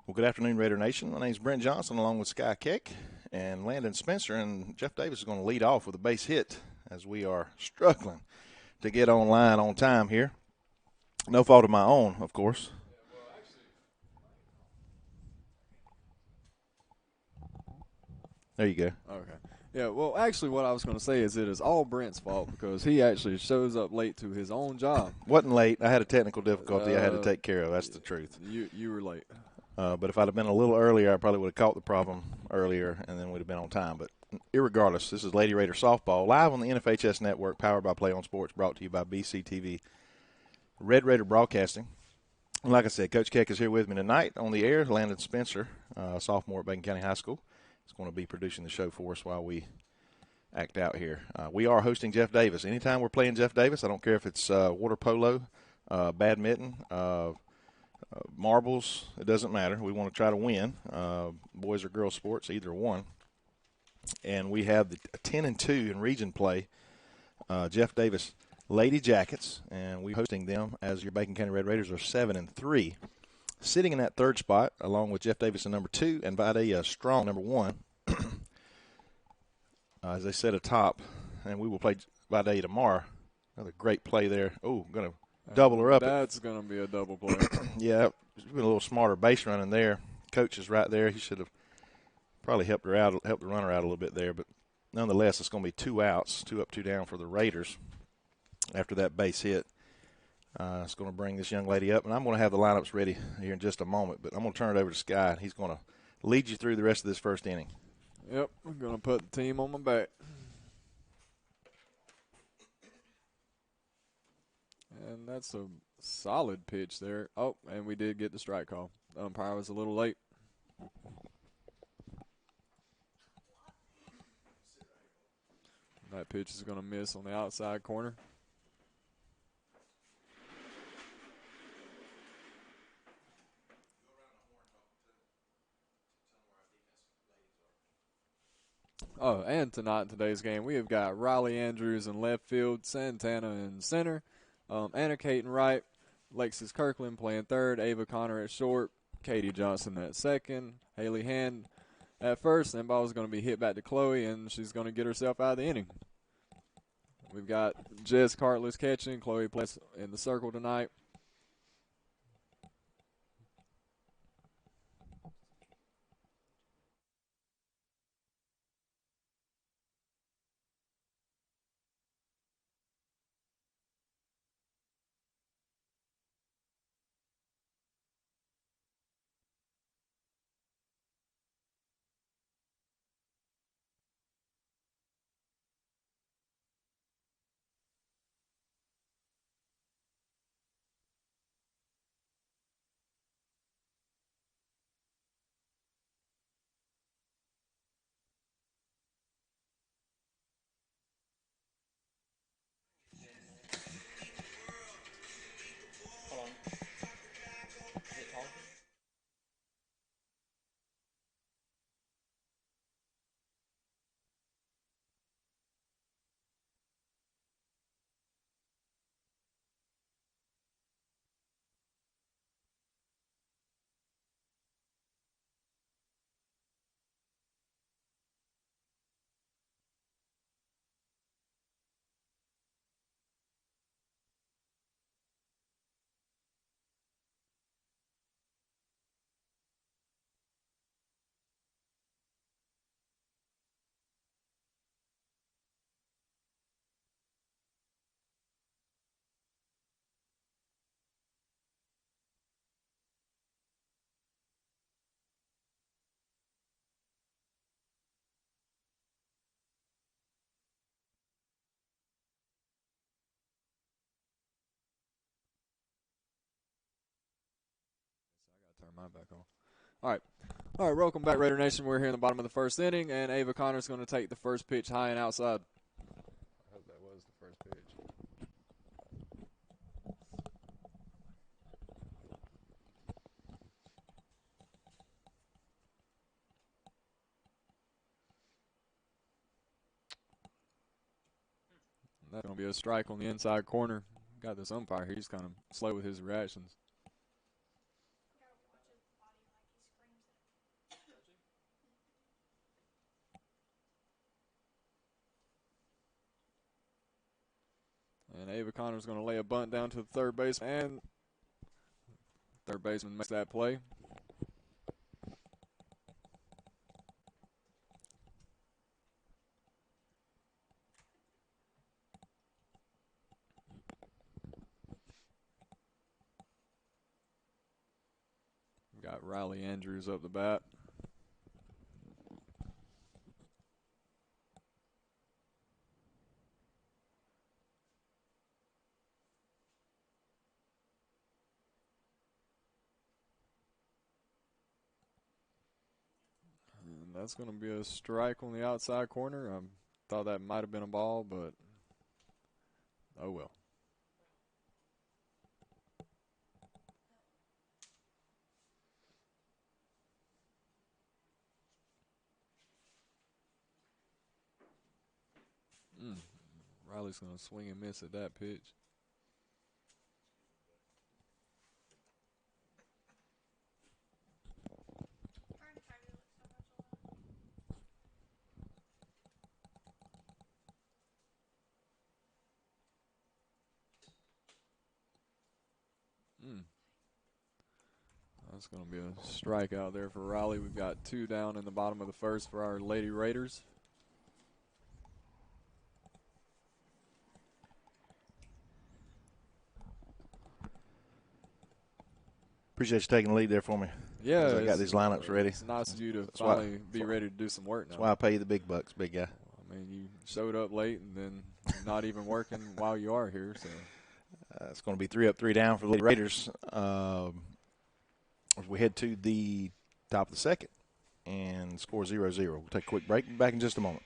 Well, good afternoon, Raider Nation. My name is Brent Johnson, along with Sky Keck and Landon Spencer, and Jeff Davis is going to lead off with a base hit as we are struggling to get online on time here. No fault of my own, of course. There you go. Okay. Yeah, well, actually, what I was going to say is it is all Brent's fault because he actually shows up late to his own job. Wasn't late. I had a technical difficulty I had to take care of. That's the truth. You were late. But if I'd have been a little earlier, I probably would have caught the problem earlier, and then we'd have been on time. But irregardless, this is Lady Raider Softball, live on the NFHS Network, powered by Play on Sports, brought to you by BCTV, Red Raider Broadcasting. And like I said, Coach Keck is here with me tonight on the air. Landon Spencer, sophomore at Bacon County High School, is going to be producing the show for us while we act out here. We are hosting Jeff Davis. Anytime we're playing Jeff Davis, I don't care if it's water polo, badminton, marbles, it doesn't matter. We want to try to win. Boys or girls sports, either one. And we have the 10-2 in region play. Jeff Davis Lady Jackets, and we're hosting them as your Bacon County Red Raiders are 7-3. Sitting in that third spot, along with Jeff Davis in number 2 and Videa Strong number 1. As they said atop, and we will play Videa tomorrow. Another great play there. Oh, going to double her up. That's going to be a double play. Yeah, been a little smarter base running there. Coach is right there. He should have probably helped the runner out a little bit there. But nonetheless, it's going to be 2 outs, 2 up, 2 down for the Raiders after that base hit. It's going to bring this young lady up, and I'm going to have the lineups ready here in just a moment. But I'm going to turn it over to Sky, and he's going to lead you through the rest of this first inning. Yep, I'm going to put the team on my back. And that's a solid pitch there. Oh, and we did get the strike call. The umpire was a little late. That pitch is going to miss on the outside corner. Oh, and tonight in today's game, we have got Riley Andrews in left field, Santana in center, Anna Kate in right, Lexus Kirkland playing third, Ava Connor at short, Katie Johnson at second, Haley Hand at first, and ball is going to be hit back to Chloe, and she's going to get herself out of the inning. We've got Jess Cartless catching. Chloe plays in the circle tonight. Turn mine back on. All right, welcome back, Raider Nation. We're here in the bottom of the first inning, and Ava Connor's going to take the first pitch high and outside. I hope that was the first pitch. That's going to be a strike on the inside corner. Got this umpire here. He's kind of slow with his reactions. And Ava Connor's going to lay a bunt down to the third baseman, and third baseman makes that play. Got Riley Andrews up the bat. And that's going to be a strike on the outside corner. I thought that might have been a ball, but oh well. Riley's going to swing and miss at that pitch. That's going to be a strikeout there for Riley. We've got 2 down in the bottom of the first for our Lady Raiders. Appreciate you taking the lead there for me. Yeah, I got these lineups ready. It's nice of you to finally be ready to do some work now. That's why I pay you the big bucks, big guy. I mean, you showed up late and then not even working while you are here. So it's going to be 3 up, 3 down for the Raiders. As we head to the top of the second and score 0-0. We'll take a quick break. Back in just a moment.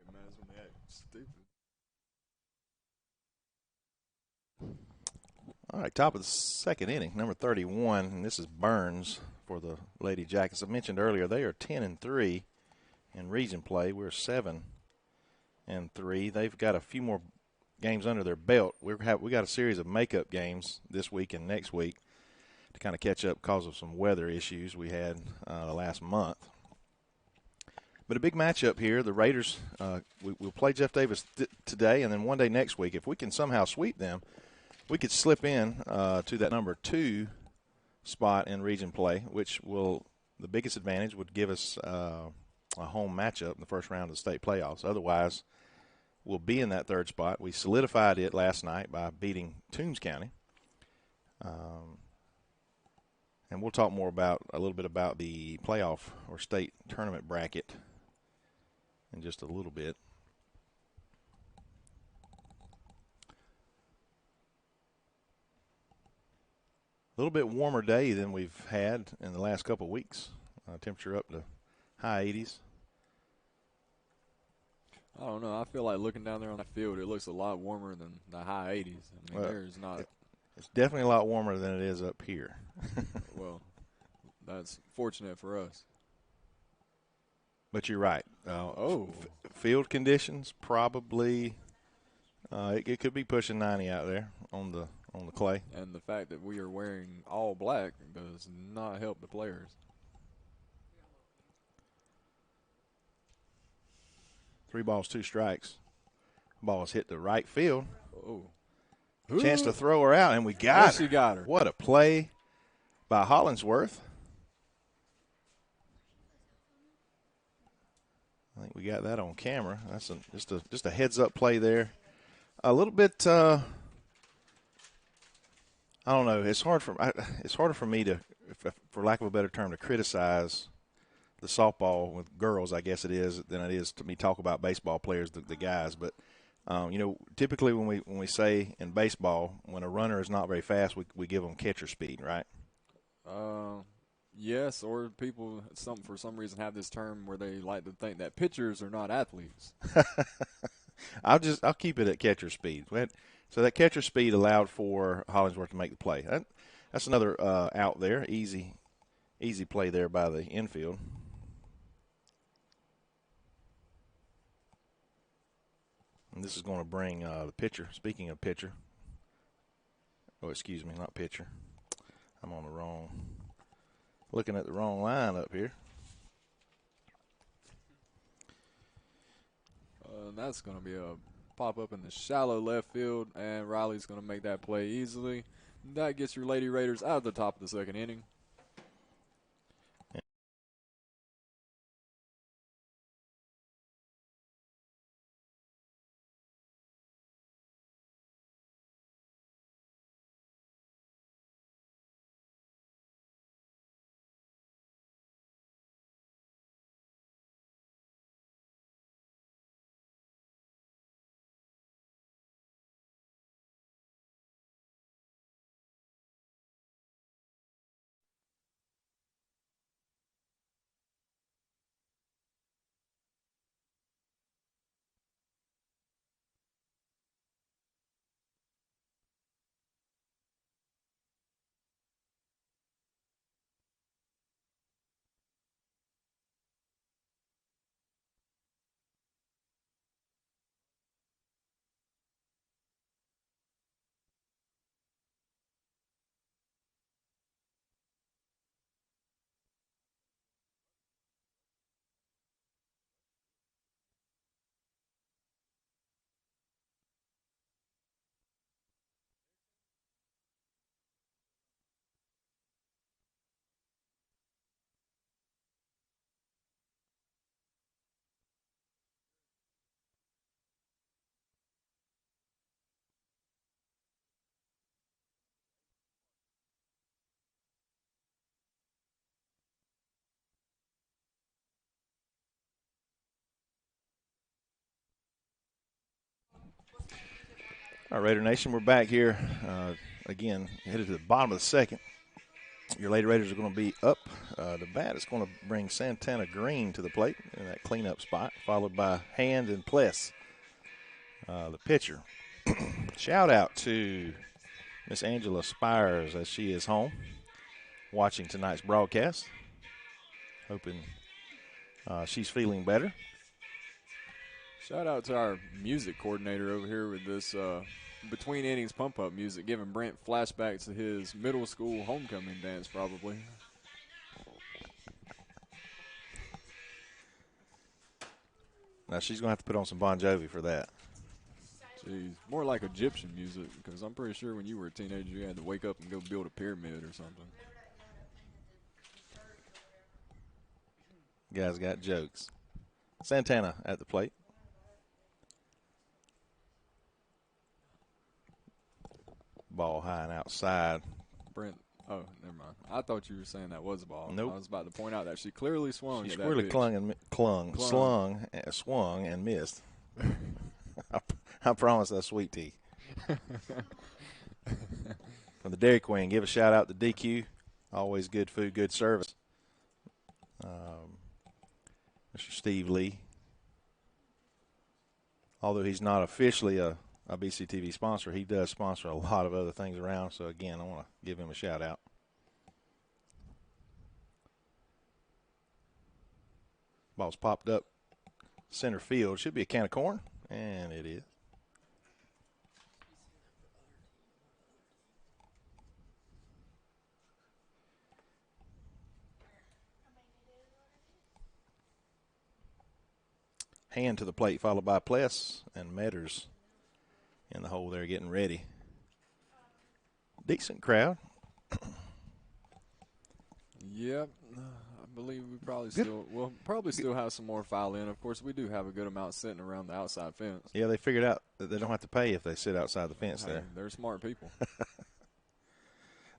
get mad when they act stupid. All right, top of the second inning, number 31, and this is Burns for the Lady Jackets. I mentioned earlier they are 10-3 in region play. We're 7-3. They've got a few more games under their belt. We got a series of makeup games this week and next week to kind of catch up because of some weather issues we had last month. But a big matchup here. The Raiders, we'll play Jeff Davis today, and then one day next week. If we can somehow sweep them, we could slip in to that number 2 spot in region play, which will the biggest advantage would give us a home matchup in the first round of the state playoffs. Otherwise, we'll be in that 3rd spot. We solidified it last night by beating Toombs County. And we'll talk more about a little bit about the playoff or state tournament bracket in just a little bit. A little bit warmer day than we've had in the last couple of weeks. Temperature up to high 80s. I don't know. I feel like looking down there on the field, it looks a lot warmer than the high 80s. I mean, there's not It's definitely a lot warmer than it is up here. Well, that's fortunate for us. But you're right. Oh. Field conditions probably it could be pushing 90 out there on the clay. And the fact that we are wearing all black does not help the players. 3 balls, 2 strikes. Ball is hit to right field. Oh. Chance to throw her out, and we got her. She got her. What a play by Hollingsworth. I think we got that on camera. That's just a heads-up play there. A little bit. I don't know. It's harder for me to, for lack of a better term, to criticize the softball with girls, I guess it is, than it is to me talk about baseball players, the guys. But typically when we say in baseball, when a runner is not very fast, we give them catcher speed, right? Yes, or people for some reason have this term where they like to think that pitchers are not athletes. I'll keep it at catcher speed. So that catcher speed allowed for Hollingsworth to make the play. That's another out there, easy play there by the infield. And this is going to bring the pitcher. Speaking of pitcher, excuse me, not pitcher. I'm looking at the wrong line up here. That's going to be a pop-up in the shallow left field, and Riley's going to make that play easily. That gets your Lady Raiders out of the top of the second inning. All right, Raider Nation, we're back here again, headed to the bottom of the second. Your Lady Raiders are going to be up. The bat is going to bring Santana Green to the plate in that cleanup spot, followed by Hand and Pless, the pitcher. Shout out to Miss Angela Spires as she is home watching tonight's broadcast. Hoping she's feeling better. Shout out to our music coordinator over here with this between innings pump-up music, giving Brent flashbacks to his middle school homecoming dance probably. Now she's going to have to put on some Bon Jovi for that. Jeez, more like Egyptian music, because I'm pretty sure when you were a teenager you had to wake up and go build a pyramid or something. Guys got jokes. Santana at the plate. Ball high and outside. Brent, oh, never mind. I thought you were saying that was a ball. Nope. I was about to point out that she clearly swung. She at clearly that swung and missed. I promise that's sweet tea. From the Dairy Queen, give a shout out to DQ. Always good food, good service. Mr. Steve Lee. Although he's not officially a a BCTV sponsor. He does sponsor a lot of other things around. So, again, I want to give him a shout out. Ball's popped up center field. Should be a can of corn, and it is. Hand to the plate, followed by Pless and Metters in the hole there getting ready. Decent crowd. Yep, I believe we probably still have some more file in. Of course, we do have a good amount sitting around the outside fence. Yeah, they figured out that they don't have to pay if they sit outside the fence there. They're smart people.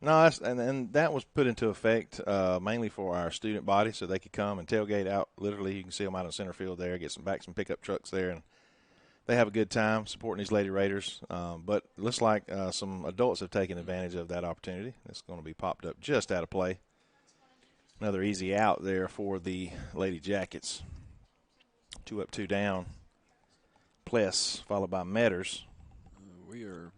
No, and that was put into effect mainly for our student body, so they could come and tailgate out. Literally, you can see them out in center field there, get some pickup trucks there, and they have a good time supporting these Lady Raiders. But it looks like some adults have taken advantage of that opportunity. It's going to be popped up just out of play. Another easy out there for the Lady Jackets. 2 up, 2 down. Pless, followed by Metters. We are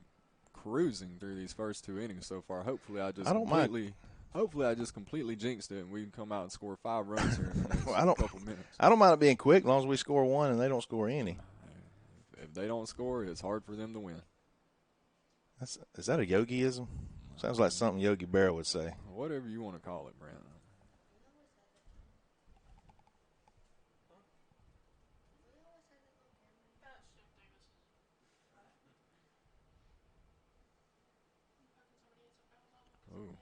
cruising through these first 2 innings so far. Hopefully, I just completely jinxed it, and we can come out and score 5 runs here in the next couple minutes. I don't mind it being quick as long as we score 1 and they don't score any. If they don't score, it's hard for them to win. Is that a Yogiism? Sounds like something Yogi Berra would say. Whatever you want to call it, Brent. Ooh.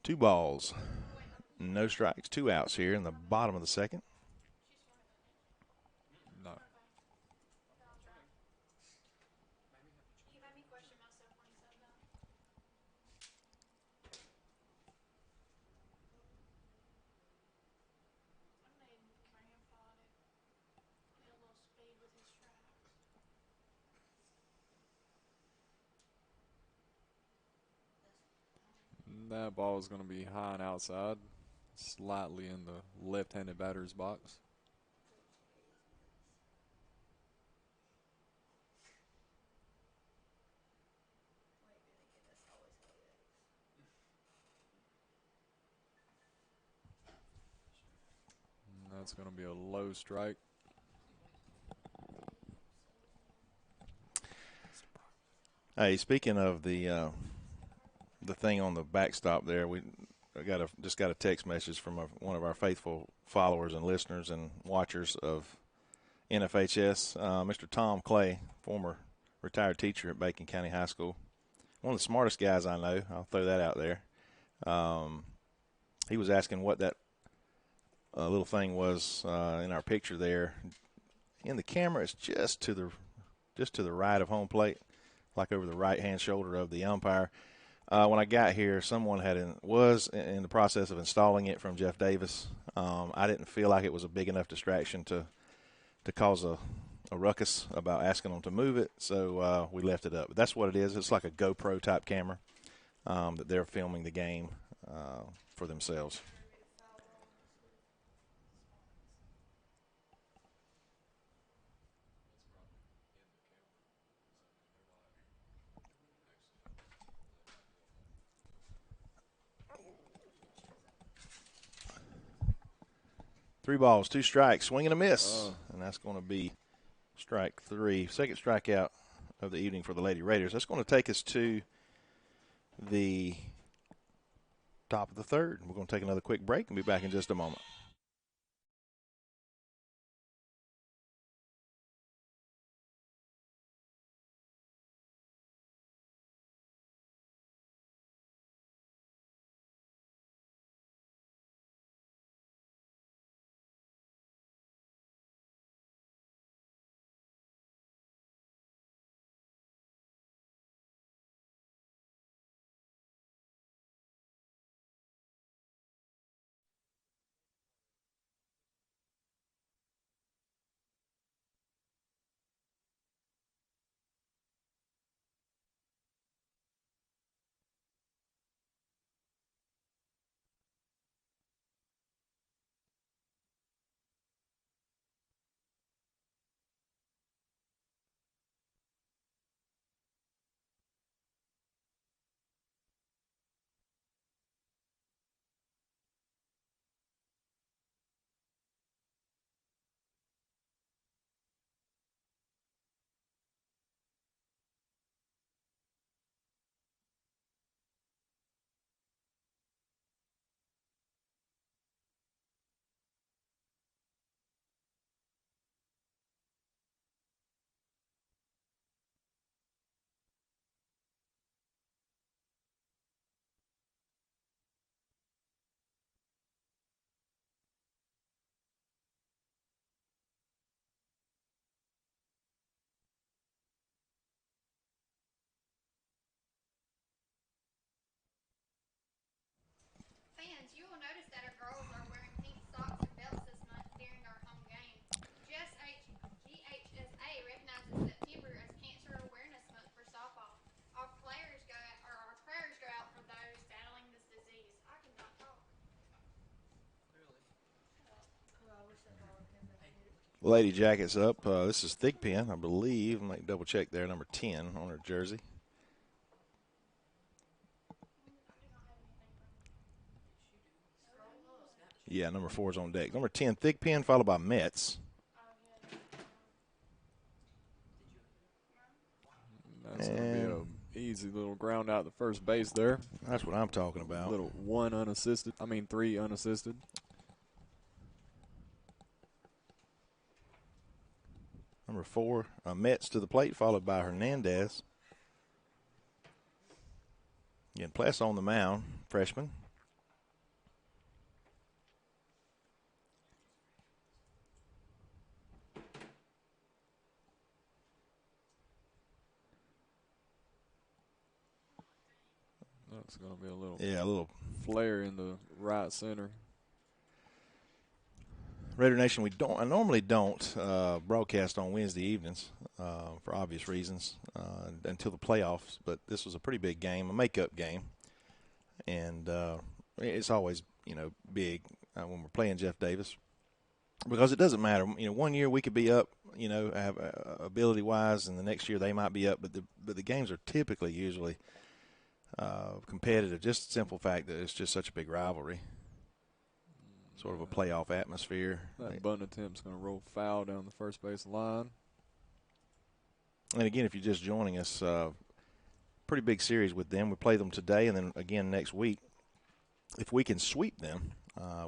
2 balls, no strikes, 2 outs here in the bottom of the second. No. That ball is going to be high and outside, slightly in the left-handed batter's box. And that's going to be a low strike. Hey, speaking of the thing on the backstop there, we just got a text message from one of our faithful followers and listeners and watchers of NFHS, Mr. Tom Clay, former retired teacher at Bacon County High School. One of the smartest guys I know. I'll throw that out there. He was asking what that little thing was in our picture there. In the camera, it's just to the right of home plate, like over the right-hand shoulder of the umpire. When I got here, someone was in the process of installing it from Jeff Davis. I didn't feel like it was a big enough distraction to cause a ruckus about asking them to move it, so we left it up. But that's what it is. It's like a GoPro type camera that they're filming the game for themselves. Three balls, 2 strikes, swing and a miss, and that's going to be strike 3. Second strikeout of the evening for the Lady Raiders. That's going to take us to the top of the third. We're going to take another quick break and be back in just a moment. Lady Jackets up. This is Thigpen, I believe. I might double check there. Number 10 on her jersey. Yeah, number 4 is on deck. Number 10, Thigpen, followed by Metz. That's going to be an easy little ground out to first base there. That's what I'm talking about. Little 3 unassisted. Number 4, Metz to the plate, followed by Hernandez. Again, Pless on the mound, freshman. That's going to be a little flare in the right center. Raider Nation, I normally don't broadcast on Wednesday evenings for obvious reasons until the playoffs, but this was a pretty big game, a makeup game, and it's always big when we're playing Jeff Davis because it doesn't matter. 1 year we could be up, have ability wise, and the next year they might be up, but the games are typically usually competitive. Just the simple fact that it's just such a big rivalry. Sort of a playoff atmosphere. That bunt attempt's going to roll foul down the first base line. And again, if you're just joining us, pretty big series with them. We play them today and then again next week. If we can sweep them,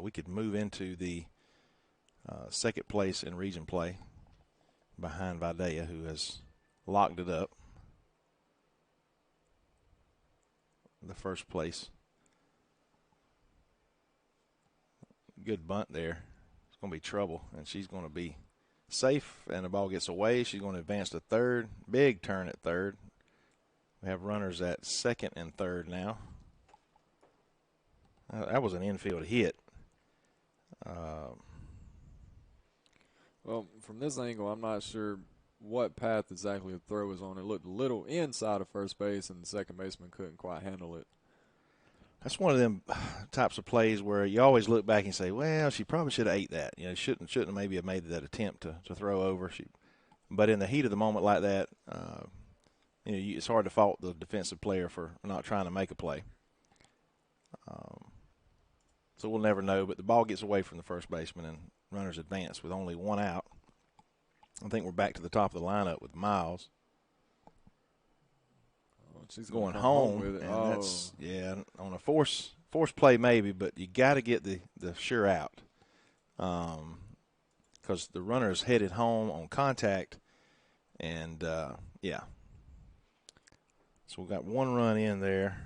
we could move into the second place in region play behind Vidalia, who has locked it up. The first place. Good bunt there. It's going to be trouble, and she's going to be safe, and the ball gets away. She's going to advance to third. Big turn at third. We have runners at second and third now. That was an infield hit. Well, from this angle, I'm not sure what path exactly the throw was on. It looked a little inside of first base, and the second baseman couldn't quite handle it. That's one of them types of plays where you always look back and say, well, she probably should have ate that. Shouldn't have maybe have made that attempt to throw over. But in the heat of the moment like that, it's hard to fault the defensive player for not trying to make a play. So we'll never know. But the ball gets away from the first baseman, and runners advance with only one out. I think we're back to the top of the lineup with Miles. She's going home with it. And that's on a force play maybe, but you got to get the sure out because the runner is headed home on contact, and So we've got one run in there.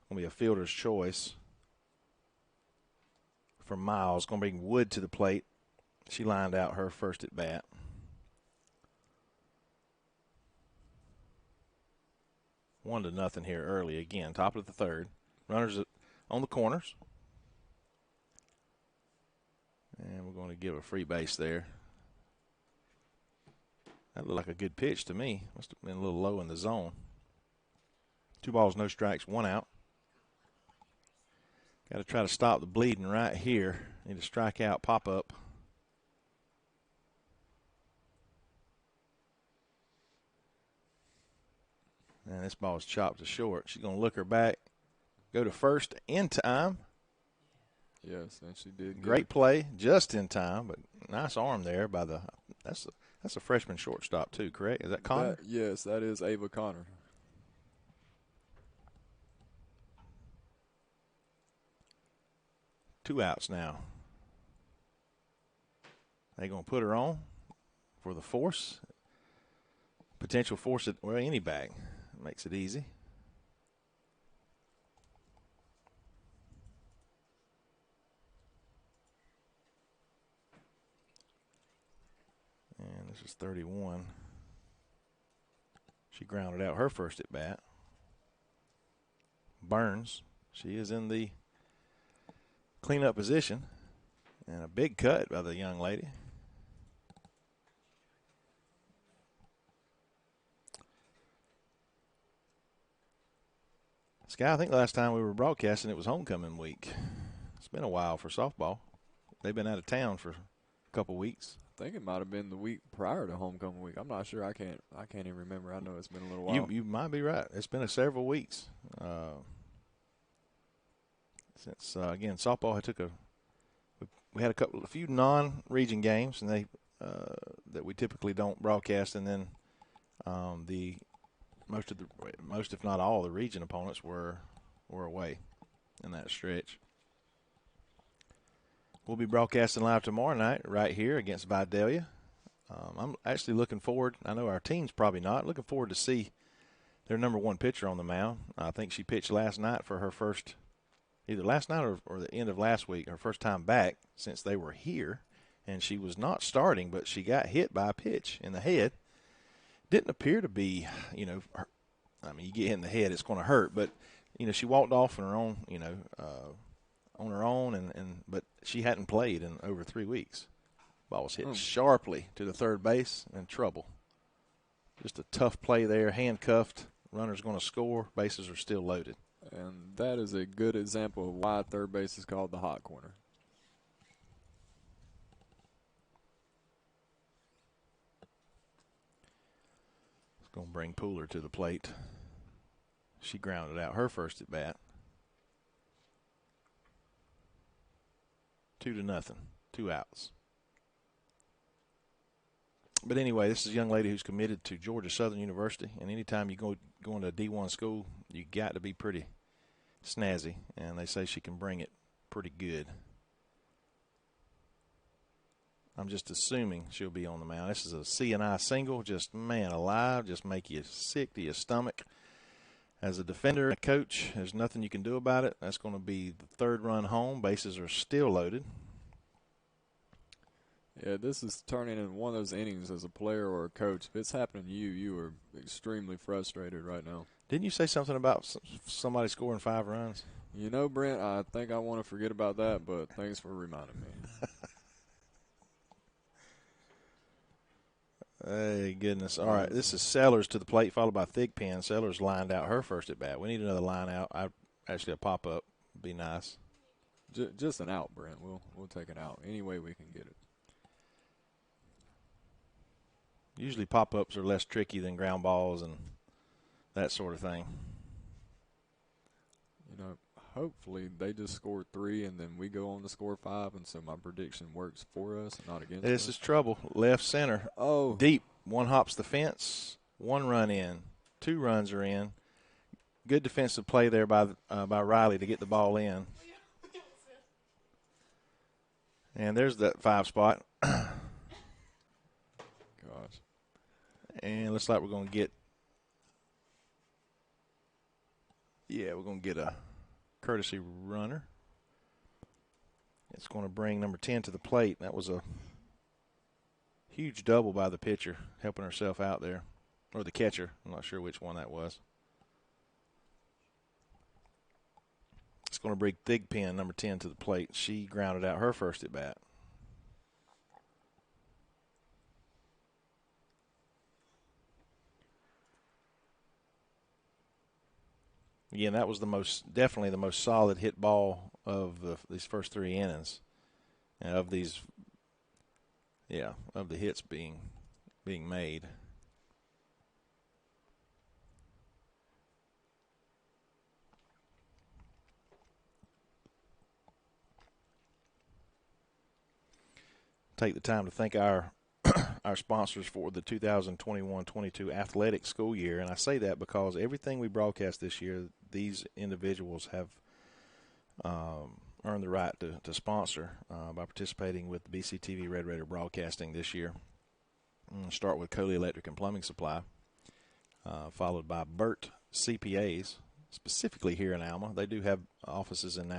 Going to be a fielder's choice for Miles. Going to bring Wood to the plate. She lined out her first at bat. 1-0 here early again, top of the third. Runners on the corners. And we're going to give a free base there. That looked like a good pitch to me. Must have been a little low in the zone. 2 balls, no strikes, 1 out. Got to try to stop the bleeding right here. Need a strikeout pop-up. And this ball is chopped to short. She's going to look her back, go to first in time. Yes, and she did. Great play, just in time, but nice arm there by that's a freshman shortstop too, correct? Is that Connor? Yes, that is Ava Connor. Two outs now. They going to put her on for the force. Potential force at any bag. Makes it easy. And this is 31. She grounded out her first at bat. Burns. She is in the cleanup position. And a big cut by the young lady. Sky, I think the last time we were broadcasting, it was homecoming week. It's been a while for softball. They've been out of town for a couple weeks. I think it might have been the week prior to homecoming week. I'm not sure. I can't even remember. I know it's been a little while. You might be right. It's been several weeks since again softball had we had a few non-region games, and they that we typically don't broadcast, and then the most if not all the region opponents were away in that stretch. We'll be broadcasting live tomorrow night right here against Vidalia. I'm actually looking forward. I know our team's probably not looking forward to see their number one pitcher on the mound. I think she pitched last night for her first, either last night or the end of last week, her first time back since they were here. And she was not starting, but she got hit by a pitch in the head. Didn't appear to be, I mean, you get hit in the head, it's going to hurt. But, she walked off on her own, on her own, but she hadn't played in over 3 weeks. Ball was hit sharply to the third base and trouble. Just a tough play there, handcuffed. Runner's going to score. Bases are still loaded. And that is a good example of why third base is called the hot corner. It's going to bring Pooler to the plate. She grounded out her first at bat. 2-0, 2 outs. But anyway, this is a young lady who's committed to Georgia Southern University, and anytime you go into a D1 school, you got to be pretty snazzy, and they say she can bring it pretty good. I'm just assuming she'll be on the mound. This is a C&I single, just, man alive, just make you sick to your stomach. As a defender and a coach, there's nothing you can do about it. That's going to be the third run home. Bases are still loaded. Yeah, this is turning into one of those innings as a player or a coach. If it's happening to you, you are extremely frustrated right now. Didn't you say something about somebody scoring 5 runs? Brent, I think I want to forget about that, but thanks for reminding me. Hey, goodness. All right, this is Sellers to the plate, followed by Thigpen. Sellers lined out her first at bat. We need another line out. Actually, a pop-up would be nice. Just an out, Brent. We'll take an out any way we can get it. Usually pop-ups are less tricky than ground balls and that sort of thing. Hopefully they just score 3 and then we go on to score 5, and so my prediction works for us and not against us. This is trouble. Left center. Oh. Deep. One hops the fence. 1 run in. 2 runs are in. Good defensive play there by Riley to get the ball in. And there's that 5 spot. Gosh. And looks like we're going to get a courtesy runner. It's going to bring number 10 to the plate. That was a huge double by the pitcher, helping herself out there. Or the catcher. I'm not sure which one that was. It's going to bring Thigpen, number 10, to the plate. She grounded out her first at bat. Again, that was definitely the most solid hit ball of these first 3 innings, and of the hits being made. Take the time to thank our sponsors for the 2021-22 athletic school year, and I say that because everything we broadcast this year, these individuals have earned the right to sponsor by participating with the BCTV Red Raider broadcasting this year. Start with Coley Electric and Plumbing Supply, followed by Burt CPAs, specifically here in Alma. They do have offices in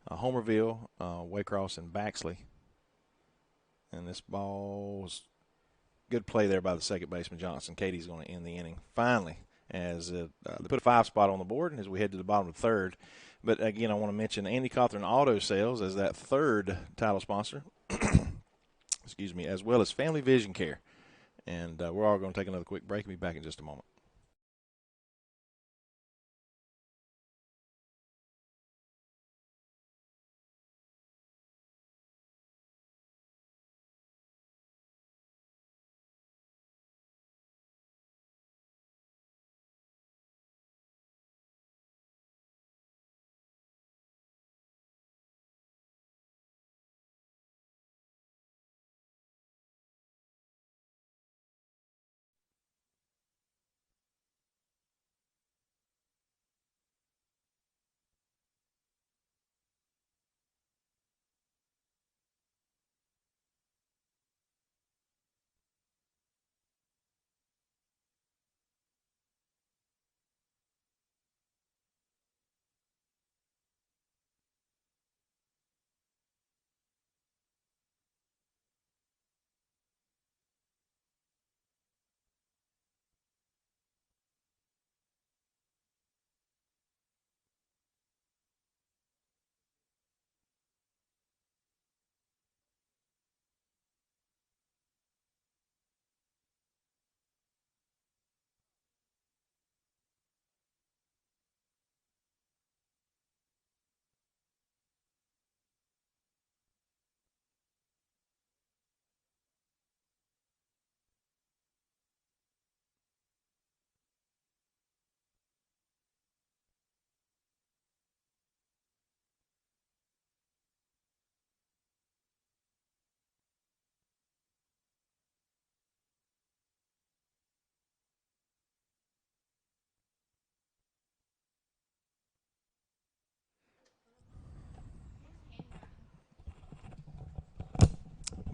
Homerville, Waycross, and Baxley. And this ball was good play there by the second baseman, Johnson. Katie's going to end the inning finally as they put a 5 spot on the board as we head to the bottom of the third. But, again, I want to mention Andy Cawthorn Auto Sales as that third title sponsor, excuse me, as well as Family Vision Care. And we're all going to take another quick break and be back in just a moment.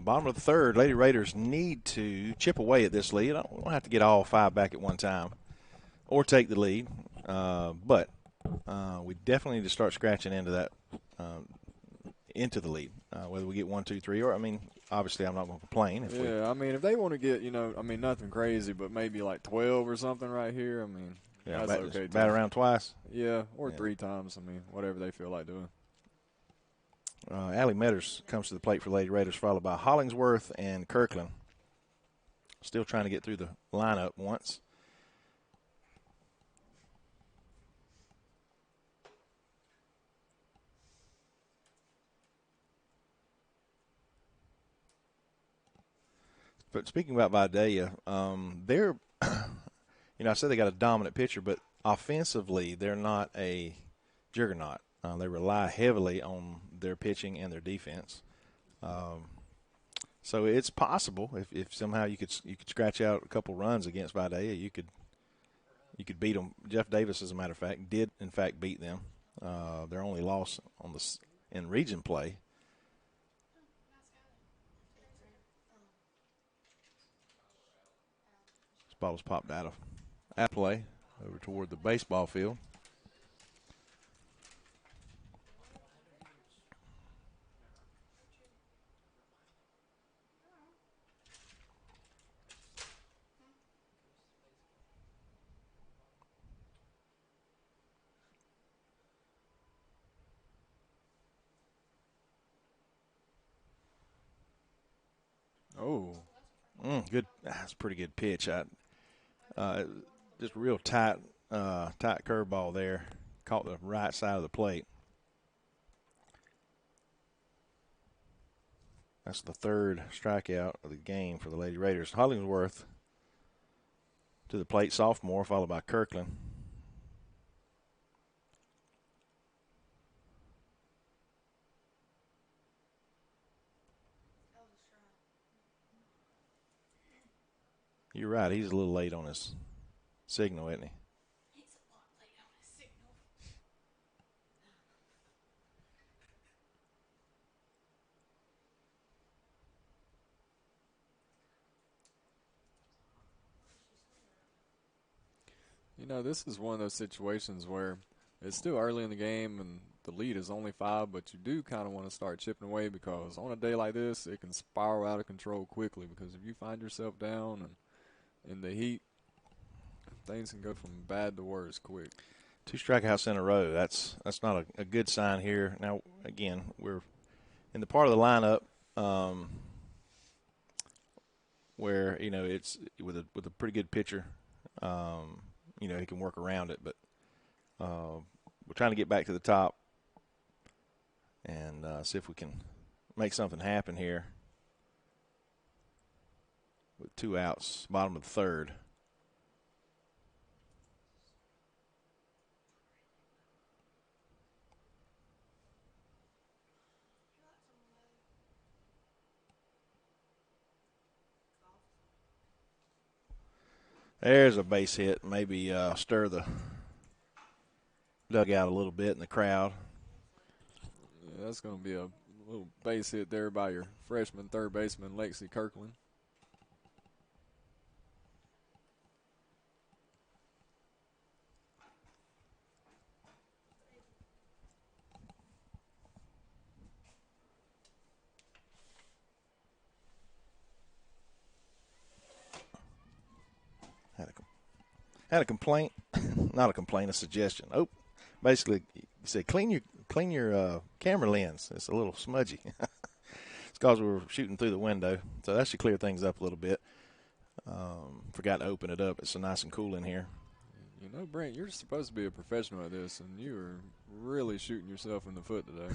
Bottom of the third, Lady Raiders need to chip away at this lead. We don't have to get all 5 back at one time or take the lead, but we definitely need to start scratching into that, into the lead, whether we get 1, 2, 3, or, I mean, obviously I'm not going to complain. I mean, if they want to get, nothing crazy, but maybe like 12 or something right here, I mean, that's okay. Bat around twice. Yeah, or 3 times. I mean, whatever they feel like doing. Allie Metters comes to the plate for Lady Raiders, followed by Hollingsworth and Kirkland. Still trying to get through the lineup once. But speaking about Vidalia, they're, I said they got a dominant pitcher, but offensively they're not a juggernaut. They rely heavily on their pitching and their defense. So it's possible if somehow you could scratch out a couple runs against Vidalia, you could beat them. Jeff Davis, as a matter of fact, did in fact beat them. Their only loss in region play. This ball was popped out of play over toward the baseball field. Oh. Good. That's a pretty good pitch. Just real tight curveball there. Caught the right side of the plate. That's the third strikeout of the game for the Lady Raiders. Hollingsworth to the plate, sophomore, followed by Kirkland. You're right. He's a little late on his signal, isn't he? He's a lot late on his signal. This is one of those situations where it's still early in the game and the lead is only 5, but you do kind of want to start chipping away because on a day like this, it can spiral out of control quickly because if you find yourself down and in the heat, things can go from bad to worse quick. 2 strikeouts in a row. That's not a good sign here. Now, again, we're in the part of the lineup where it's with a pretty good pitcher. He can work around it, but we're trying to get back to the top and see if we can make something happen here with 2 outs, bottom of the third. There's a base hit. Maybe stir the dugout a little bit in the crowd. Yeah, that's going to be a little base hit there by your freshman third baseman, Lexi Kirkland. Had a complaint, not a complaint, a suggestion. Oh, basically, you said clean your camera lens. It's a little smudgy. It's because we were shooting through the window, so that should clear things up a little bit. Forgot to open it up. It's so nice and cool in here. Brent, you're supposed to be a professional at this, and you are really shooting yourself in the foot today.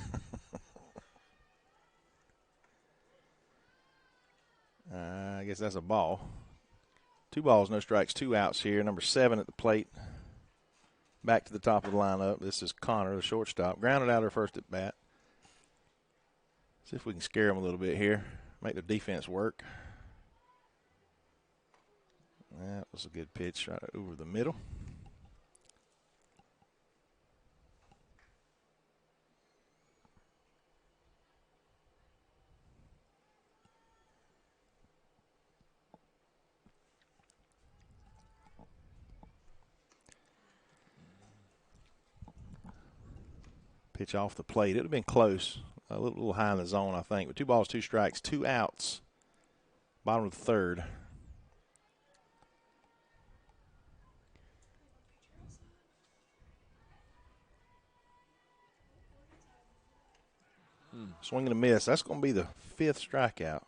I guess that's a ball. 2 balls, no strikes, 2 outs here. Number 7 at the plate. Back to the top of the lineup. This is Connor, the shortstop. Grounded out her first at bat. See if we can scare him a little bit here. Make the defense work. That was a good pitch right over the middle. Pitch off the plate. It would have been close, a little high in the zone, I think. But 2 balls, 2 strikes, 2 outs. Bottom of the third. Swing and a miss. That's going to be the 5th strikeout.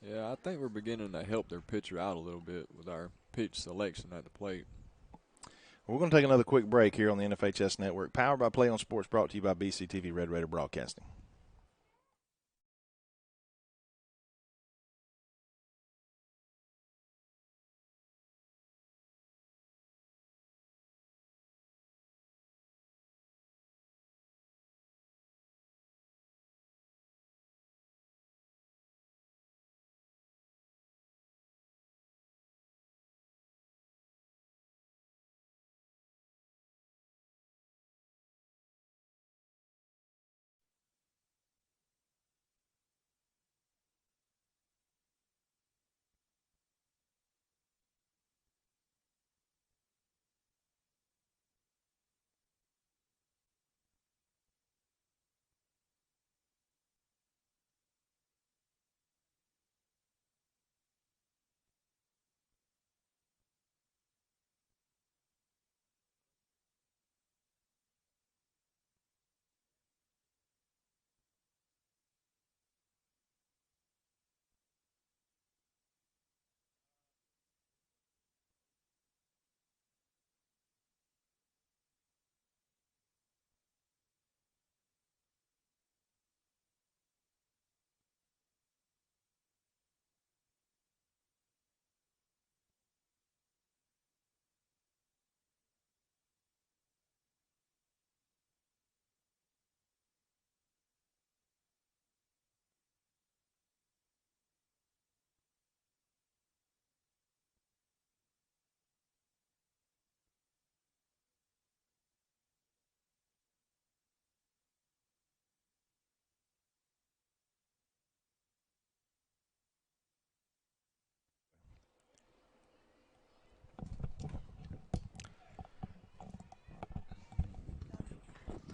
Yeah, I think we're beginning to help their pitcher out a little bit with our pitch selection at the plate. We're going to take another quick break here on the NFHS Network. Powered by Play on Sports, brought to you by BCTV Red Raider Broadcasting.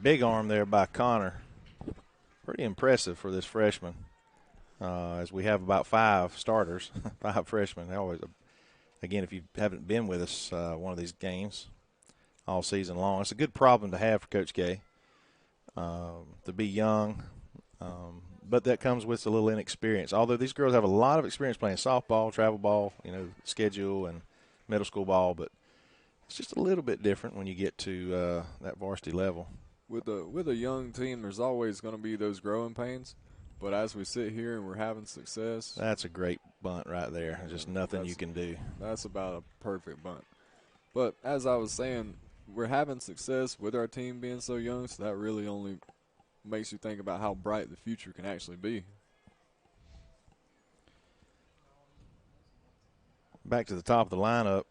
Big arm there by Connor. Pretty impressive for this freshman. As we have about 5 starters, 5 freshmen. They always, again, if you haven't been with us one of these games all season long, it's a good problem to have for Coach K. To be young, but that comes with a little inexperience. Although these girls have a lot of experience playing softball, travel ball, schedule and middle school ball, but it's just a little bit different when you get to that varsity level. With a young team, there's always going to be those growing pains. But as we sit here and we're having success, that's a great bunt right there. There's just nothing you can do. That's about a perfect bunt. But as I was saying, we're having success with our team being so young, so that really only makes you think about how bright the future can actually be. Back to the top of the lineup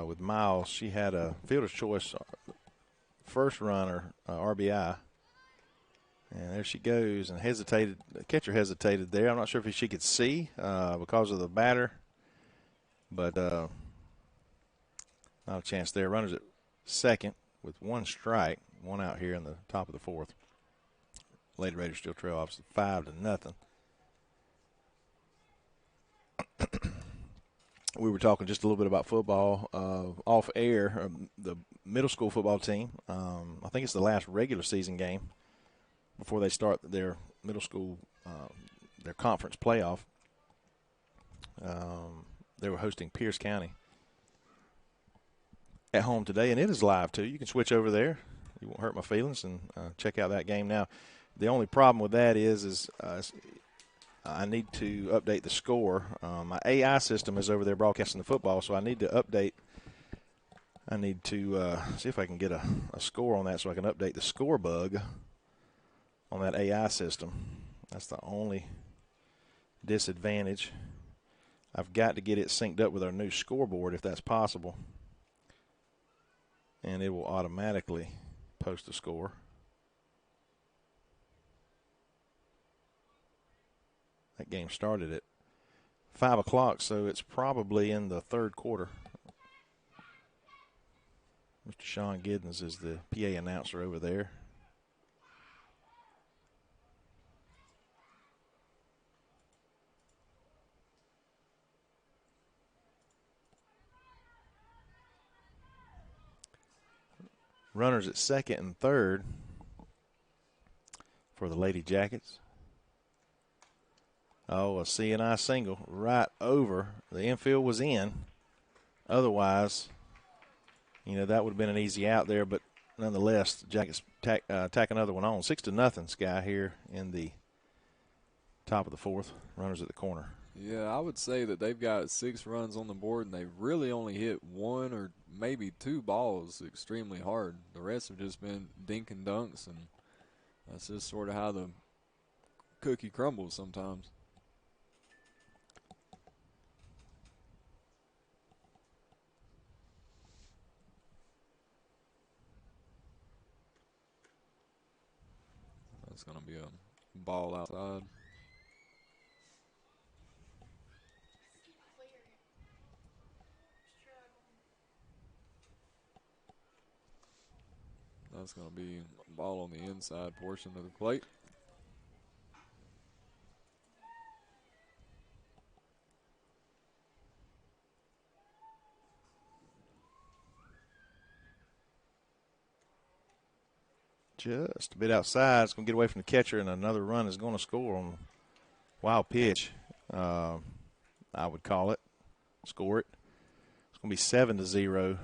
with Miles. She had a fielder's choice first runner, RBI. And there she goes and hesitated. The catcher hesitated there. I'm not sure if she could see because of the batter. But not a chance there. Runners at second with 1 strike. 1 out here in the top of the 4th. Lady Raiders still trail off 5-0. We were talking just a little bit about football off air. The middle school football team, I think it's the last regular season game before they start their middle school, their conference playoff. They were hosting Pierce County at home today, and it is live too. You can switch over there. You won't hurt my feelings and check out that game now. The only problem with that is I need to update the score. My AI system is over there broadcasting the football, so I need to update. I need to see if I can get a score on that so I can update the score bug on that AI system. That's the only disadvantage. I've got to get it synced up with our new scoreboard if that's possible. And it will automatically post a score. That game started at 5 o'clock, so it's probably in the 3rd quarter. Mr. Sean Giddens is the PA announcer over there. Runners at second and third for the Lady Jackets. Oh, a C&I single right over. The infield was in. Otherwise, that would have been an easy out there, but nonetheless, the Jackets tack another one on. 6-0, Sky, here in the top of the fourth. Runners at the corner. Yeah, I would say that they've got 6 runs on the board, and they've really only hit 1 or maybe 2 balls extremely hard. The rest have just been dink and dunks, and that's just sort of how the cookie crumbles sometimes. That's going to be a ball outside. That's going to be a ball on the inside portion of the plate. Just a bit outside. It's going to get away from the catcher, and another run is going to score on wild pitch. I would call it. Score it. It's going to be 7-0.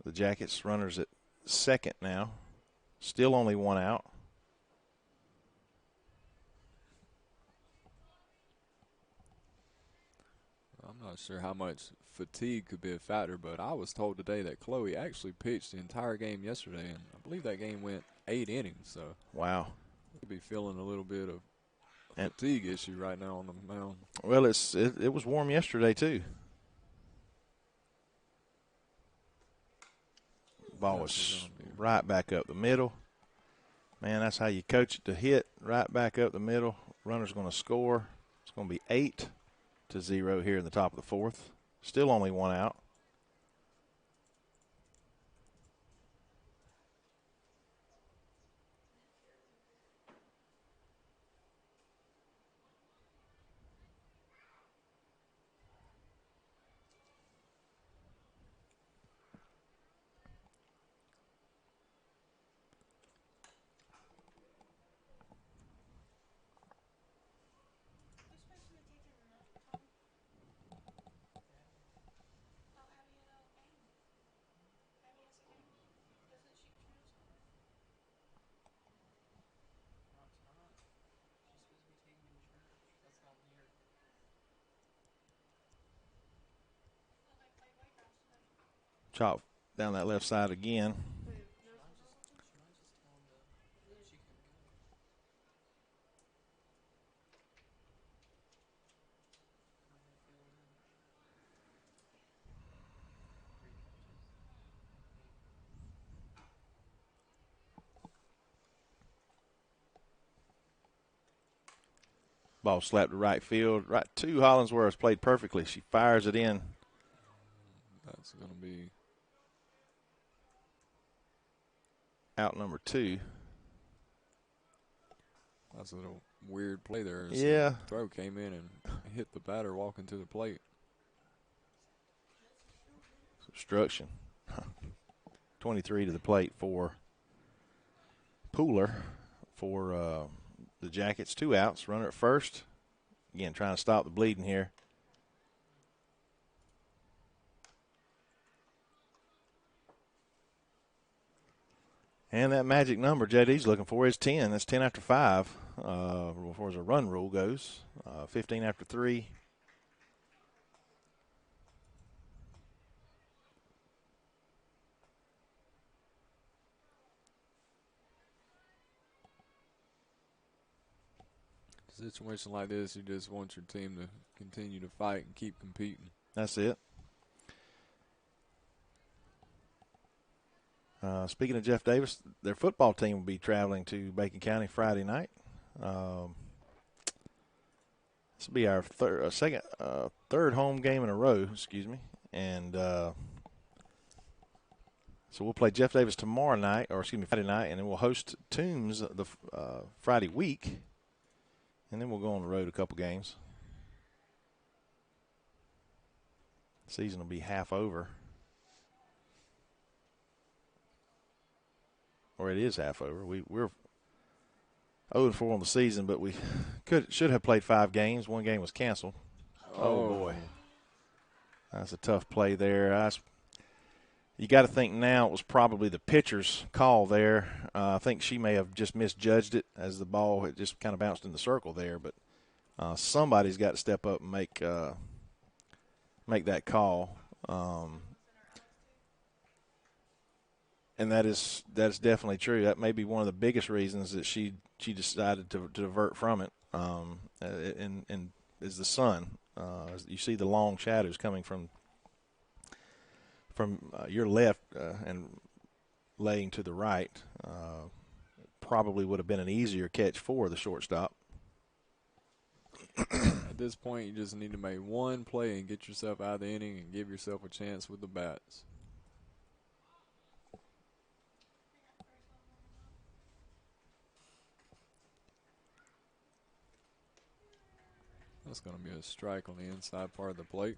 The Jackets runners at second now. Still only 1 out. I'm not sure how much fatigue could be a factor, but I was told today that Chloe actually pitched the entire game yesterday, and I believe that game went 8 innings. So Wow. could be feeling a little bit of a fatigue issue right now on the mound. Well, it was warm yesterday too. Ball was right back up the middle. Man, that's how you coach it to hit. Right back up the middle. Runner's going to score. It's going to be 8-0 here in the top of the fourth. Still only 1 out. Chop down that left side again. Ball slapped to right field. Right to Hollinsworth. Played perfectly. She fires it in. That's going to be out number 2. That's a little weird play there. Yeah. The throw came in and hit the batter walking to the plate. Obstruction. 23 to the plate for Pooler for the Jackets. 2 outs. Runner at first. Again, trying to stop the bleeding here. And that magic number JD's looking for is 10. That's 10 after 5 as far as the run rule goes. 15 after 3. Situation like this, you just want your team to continue to fight and keep competing. That's it. Speaking of Jeff Davis, their football team will be traveling to Bacon County Friday night. This will be our third home game in a row, and so we'll play Jeff Davis tomorrow night, Friday night, and then we'll host Toombs the Friday week, and then we'll go on the road a couple games. Season will be half over. or it is half over. We're 0-4 on the season, but we should have played 5 games. 1 game was canceled. Oh boy, that's a tough play there. You got to think now it was probably the pitcher's call there. I think she may have just misjudged it as the ball had just kind of bounced in the circle there. But somebody's got to step up and make that call. And that's definitely true. That may be one of the biggest reasons that she decided to divert from it. And is the sun. You see the long shadows coming from your left and laying to the right. Probably would have been an easier catch for the shortstop. At this point, you just need to make one play and get yourself out of the inning and give yourself a chance with the bats. That's going to be a strike on the inside part of the plate.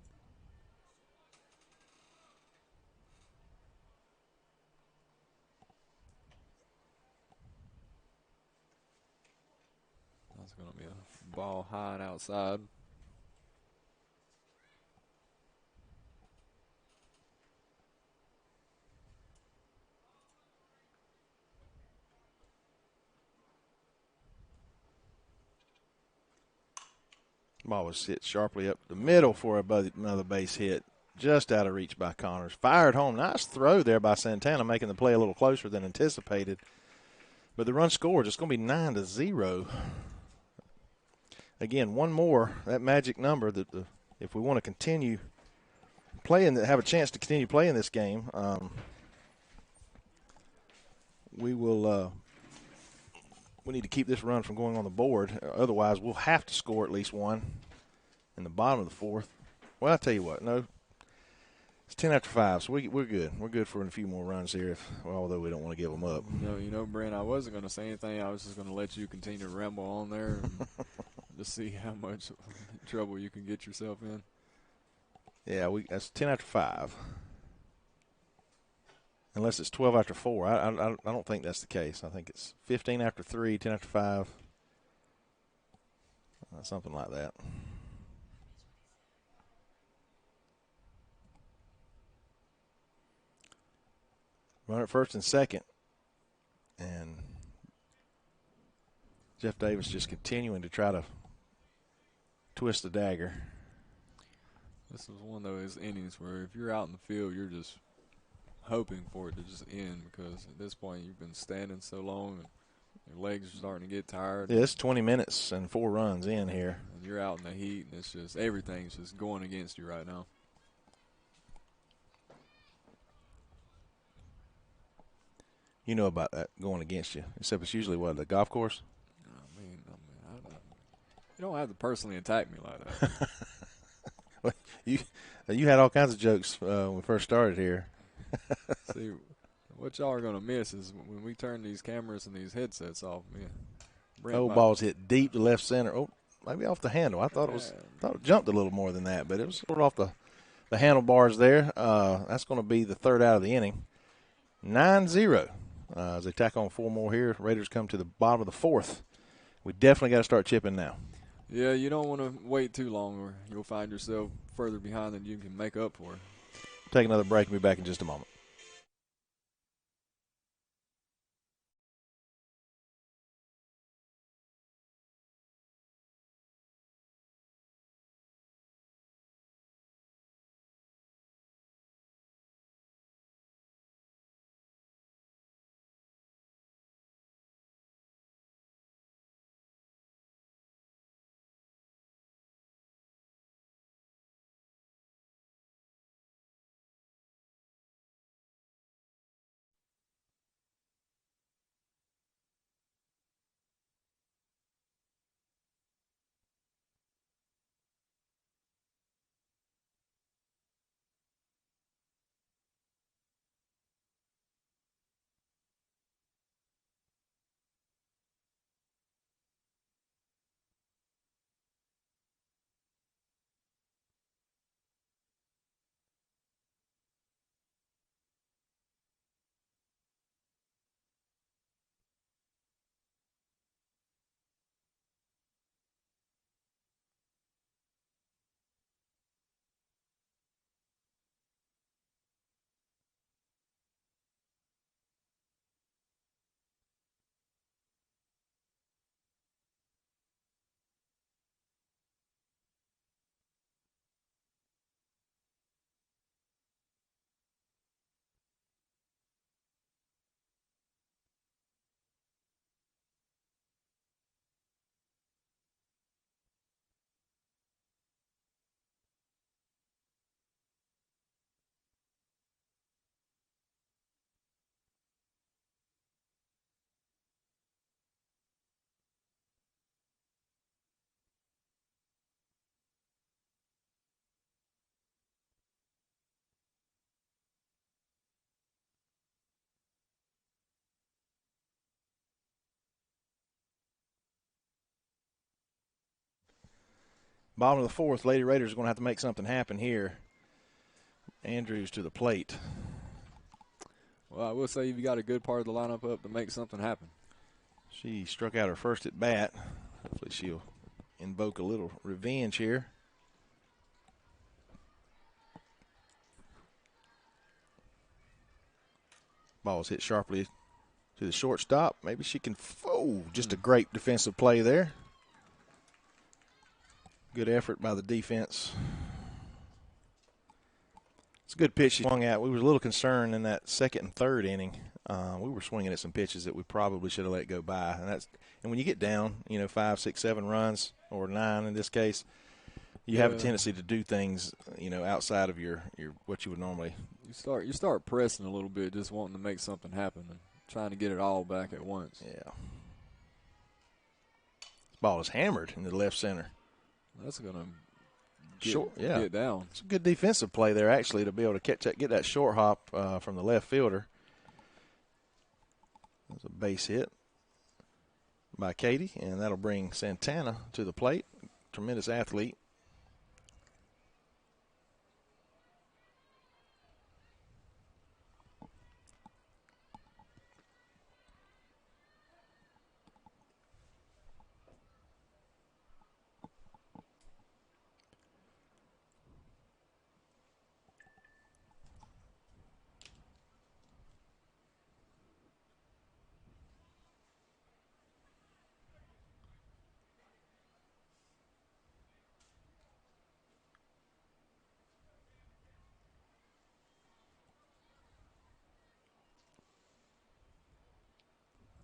That's going to be a ball high and outside. Ball was hit sharply up the middle for another base hit, just out of reach by Connors. Fired home. Nice throw there by Santana, making the play a little closer than anticipated. But the run scored, it's going to be 9-0. Again, one more, that magic number that if we want to continue playing, have a chance to continue playing this game, we will. We need to keep this run from going on the board. Otherwise, we'll have to score at least one in the bottom of the 4th. Well, I'll tell you what. No, it's 10 after 5, so we're good. We're good for a few more runs here, although we don't want to give them up. You know, Brent, I wasn't going to say anything. I was just going to let you continue to ramble on there and just see how much trouble you can get yourself in. Yeah, that's 10 after 5. Unless it's 12 after 4. I don't think that's the case. I think it's 15 after 3, 10 after 5. Something like that. Runner at first and second. And Jeff Davis just continuing to try to twist the dagger. This was one of those innings where if you're out in the field, you're just hoping for it to just end, because at this point you've been standing so long and your legs are starting to get tired. Yeah, it's 20 minutes and 4 runs in here. And you're out in the heat, and it's just everything's just going against you right now. You know about that going against you, except it's usually what, the golf course? I mean, you don't have to personally attack me like that. Well, you had all kinds of jokes when we first started here. See, what y'all are going to miss is when we turn these cameras and these headsets off. Ball's hit deep to left center. Oh, maybe off the handle. I thought it jumped a little more than that, but it was sort of off the handlebars there. That's going to be the 3rd out of the inning. 9-0 as they tack on 4 more here. Raiders come to the bottom of the 4th. We definitely got to start chipping now. Yeah, you don't want to wait too long, or you'll find yourself further behind than you can make up for. Take another break and be back in just a moment. Bottom of the fourth, Lady Raiders are going to have to make something happen here. Andrews to the plate. Well, I will say you've got a good part of the lineup up to make something happen. She struck out her first at bat. Hopefully she'll invoke a little revenge here. Ball's hit sharply to the shortstop. Maybe she can, just a great defensive play there. Good effort by the defense. It's a good pitch she swung at. We were a little concerned in that second and third inning. We were swinging at some pitches that we probably should have let go by. And when you get down, 5, 6, 7 runs, or 9 in this case, you have a tendency to do things, outside of your what you would normally. You start pressing a little bit, just wanting to make something happen and trying to get it all back at once. Yeah. This ball is hammered into the left center. That's going to get down. It's a good defensive play there, actually, to be able to get that short hop from the left fielder. There's a base hit by Katie, and that'll bring Santana to the plate. Tremendous athlete.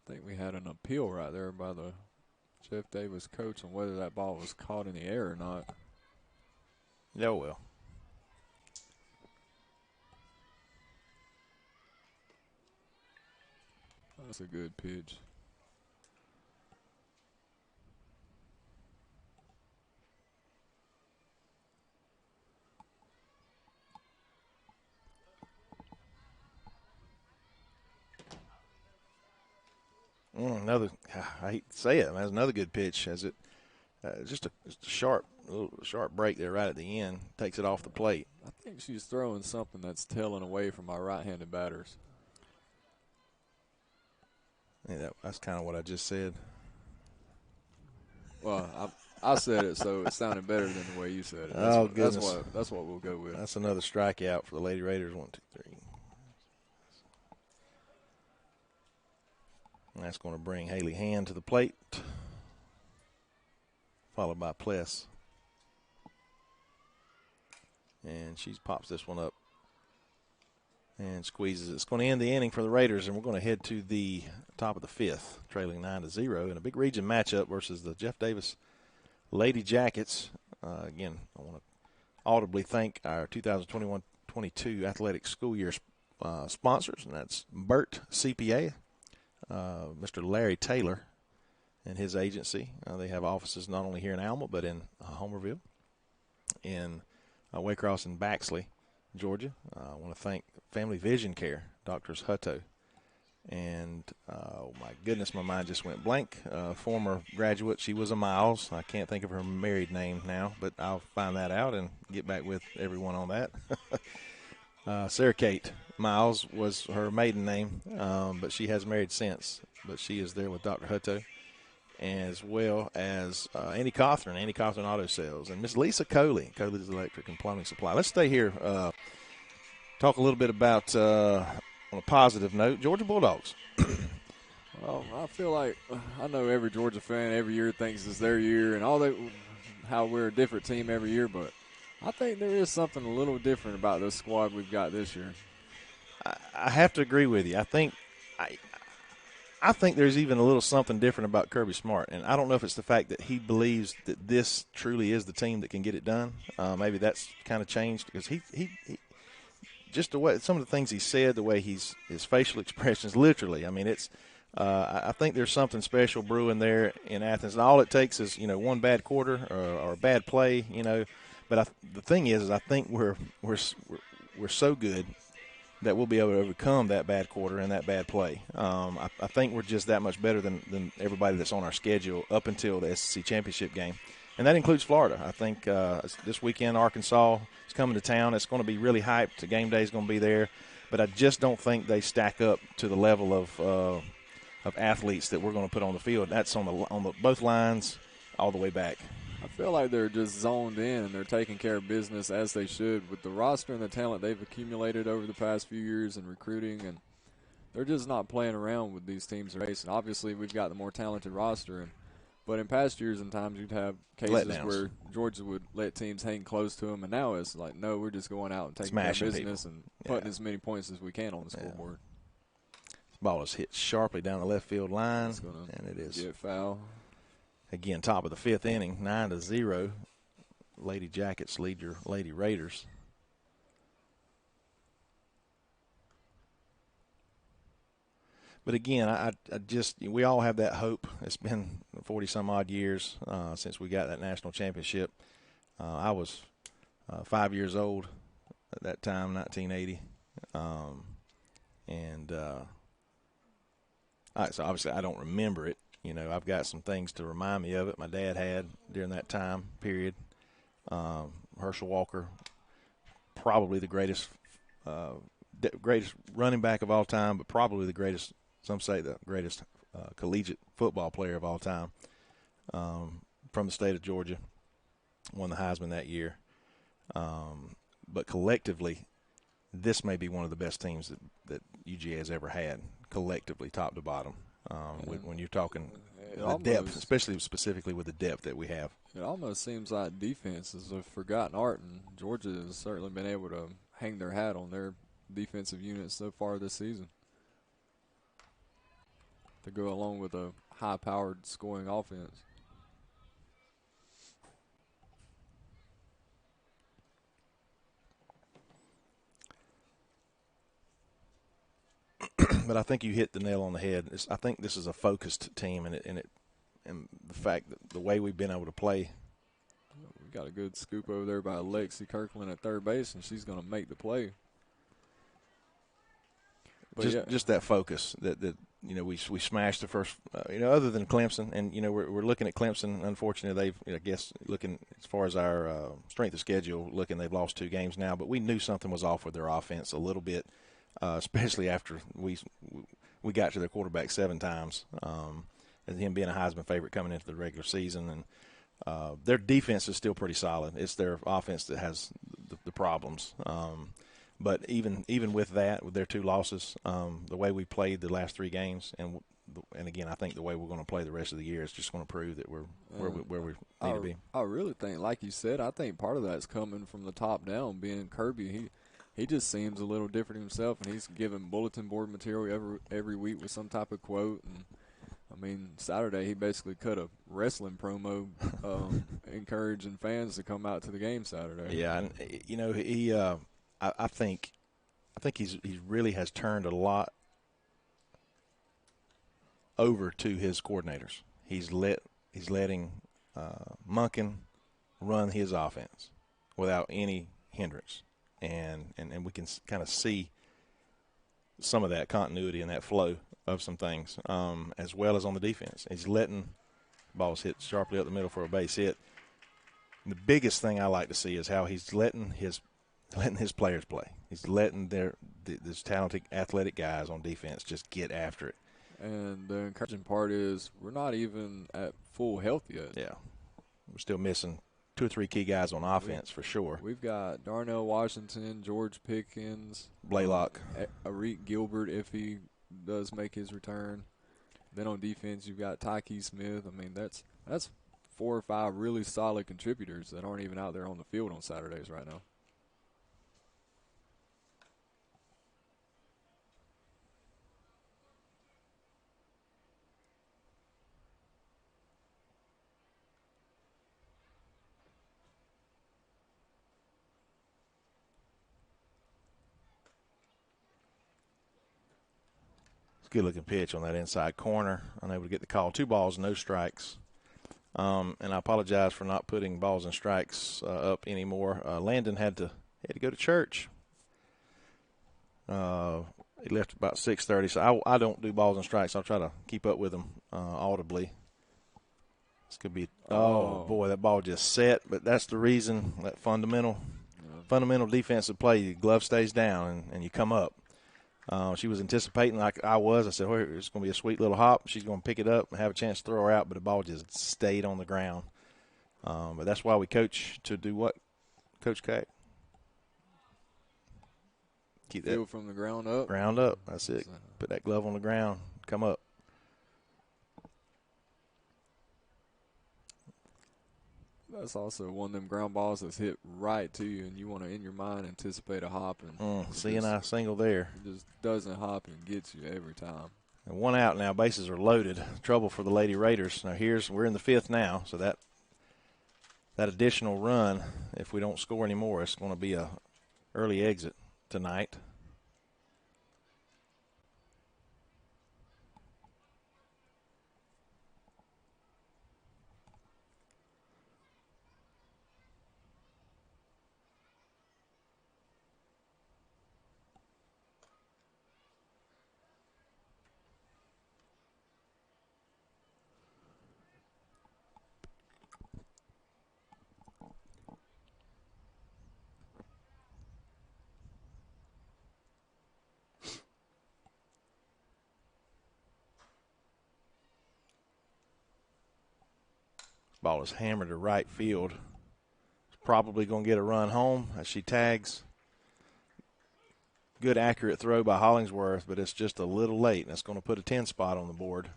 I think we had an appeal right there by the Jeff Davis coach on whether that ball was caught in the air or not. Yeah, well. That's a good pitch. Another, I hate to say it, that's another good pitch. As it just a sharp break there right at the end, takes it off the plate. I think she's throwing something that's tailing away from our right-handed batters. Yeah, that's kind of what I just said. Well, I said it, so it sounded better than the way you said it. Goodness. That's what we'll go with. That's another strikeout for the Lady Raiders. 1, 2, 3. And that's going to bring Haley Hand to the plate, followed by Pless. And she pops this one up and squeezes it. It's going to end the inning for the Raiders, and we're going to head to the top of the fifth, trailing 9-0 in a big region matchup versus the Jeff Davis Lady Jackets. Again, I want to audibly thank our 2021-22 athletic school year sponsors, and that's Burt CPA, Mr. Larry Taylor and his agency. They have offices not only here in Alma but in Homerville, in Waycross, and Baxley, Georgia. I want to thank Family Vision Care, Doctors Hutto. And, oh, my goodness, my mind just went blank. Former graduate, she was a Miles. I can't think of her married name now, but I'll find that out and get back with everyone on that. Sarah Kate Miles was her maiden name, but she has married since. But she is there with Dr. Hutto, as well as Andy Cawthorn Auto Sales, and Miss Lisa Coley's Electric and Plumbing Supply. Let's stay here, talk a little bit about, on a positive note, Georgia Bulldogs. Well, I feel like I know every Georgia fan every year thinks it's their year and all that, how we're a different team every year, but I think there is something a little different about this squad we've got this year. I have to agree with you. I think there's even a little something different about Kirby Smart, and I don't know if it's the fact that he believes that this truly is the team that can get it done. Maybe that's kind of changed because he just the way some of the things he said, the way his facial expressions, literally. I mean, it's. I think there's something special brewing there in Athens. And all it takes is one bad quarter or a bad play, But the thing is I think we're so good that we'll be able to overcome that bad quarter and that bad play. I think we're just that much better than everybody that's on our schedule up until the SEC championship game. and that includes Florida. I think this weekend Arkansas is coming to town. It's going to be really hyped. The game day is going to be there, but I just don't think they stack up to the level of athletes that we're going to put on the field. That's on the both lines all the way back. I feel like they're just zoned in and they're taking care of business as they should with the roster and the talent they've accumulated over the past few years in recruiting, and they're just not playing around with these teams they're facing. Obviously, we've got the more talented roster, but in past years and times you'd have cases Letdowns where Georgia would let teams hang close to them, and now it's like, no, we're just going out and taking Smashing care of business people. and putting as many points as we can on the scoreboard. Ball is hit sharply down the left field line, and it is get foul. Again, top of the fifth inning, 9-0. Lady Jackets lead your Lady Raiders. But again, I just we all have that hope. It's been 40-some-odd years since we got that national championship. I was 5 years old at that time, 1980. So obviously I don't remember it. You know, I've got some things to remind me of it. My dad had during that time period. Herschel Walker, probably the greatest running back of all time, but probably the greatest, some say the greatest collegiate football player of all time, from the state of Georgia. Won the Heisman that year. But collectively, this may be one of the best teams that UGA has ever had, collectively, top to bottom. When you're talking the depth, especially specifically with the depth that we have. It almost seems like defense is a forgotten art, and Georgia has certainly been able to hang their hat on their defensive units so far this season to go along with a high-powered scoring offense. But I think you hit the nail on the head. I think this is a focused team, and the fact that the way we've been able to play. We got a good scoop over there by Lexi Kirkland at third base, and she's going to make the play. But just that focus that we smashed the first. Other than Clemson, and we're looking at Clemson. Unfortunately, looking as far as our strength of schedule, they've lost 2 games now. But we knew something was off with their offense a little bit. Especially after we got to their quarterback 7 times, and him being a Heisman favorite coming into the regular season. And their defense is still pretty solid. It's their offense that has the problems. But even with that, with their 2 losses, the way we played the last 3 games, and again, I think the way we're going to play the rest of the year is just going to prove that we're where we need to be. I really think, like you said, I think part of that's coming from the top down, being Kirby. He just seems a little different himself, and he's giving bulletin board material every week with some type of quote. And I mean, Saturday he basically cut a wrestling promo, encouraging fans to come out to the game Saturday. Yeah, and he, I think he really has turned a lot over to his coordinators. He's letting Monken run his offense without any hindrance. And we can kind of see some of that continuity and that flow of some things, as well as on the defense. He's letting balls hit sharply up the middle for a base hit. The biggest thing I like to see is how he's letting his players play. He's letting these talented athletic guys on defense just get after it. And the encouraging part is we're not even at full health yet. Yeah, we're still missing 2 or 3 key guys on offense for sure. We've got Darnell Washington, George Pickens, Blaylock, Arik Gilbert if he does make his return. Then on defense, you've got Tyke Smith. I mean, that's 4 or 5 really solid contributors that aren't even out there on the field on Saturdays right now. Good looking pitch on that inside corner. Unable to get the call. 2 balls, no strikes. And I apologize for not putting balls and strikes up anymore. Landon had to go to church. He left about 6:30, so I don't do balls and strikes. I'll try to keep up with them audibly. This could be, oh boy, that ball just set, but that's the reason, that fundamental defensive play, your glove stays down and you come up. She was anticipating like I was. I said, oh, it's going to be a sweet little hop. She's going to pick it up and have a chance to throw her out, but the ball just stayed on the ground. But that's why we coach to do what, Coach Cack? Keep Feel that from the ground up. Ground up. That's it. Put that glove on the ground. Come up. That's also one of them ground balls that's hit right to you, and you want to, in your mind, anticipate a hop. And CNI single there. It just doesn't hop and gets you every time. And one out now. Bases are loaded. Trouble for the Lady Raiders. Now we're in the fifth now, so that additional run, if we don't score anymore, it's going to be a early exit tonight. Ball is hammered to right field. Probably going to get a run home as she tags. Good accurate throw by Hollingsworth, but it's just a little late. That's going to put a 10 spot on the board.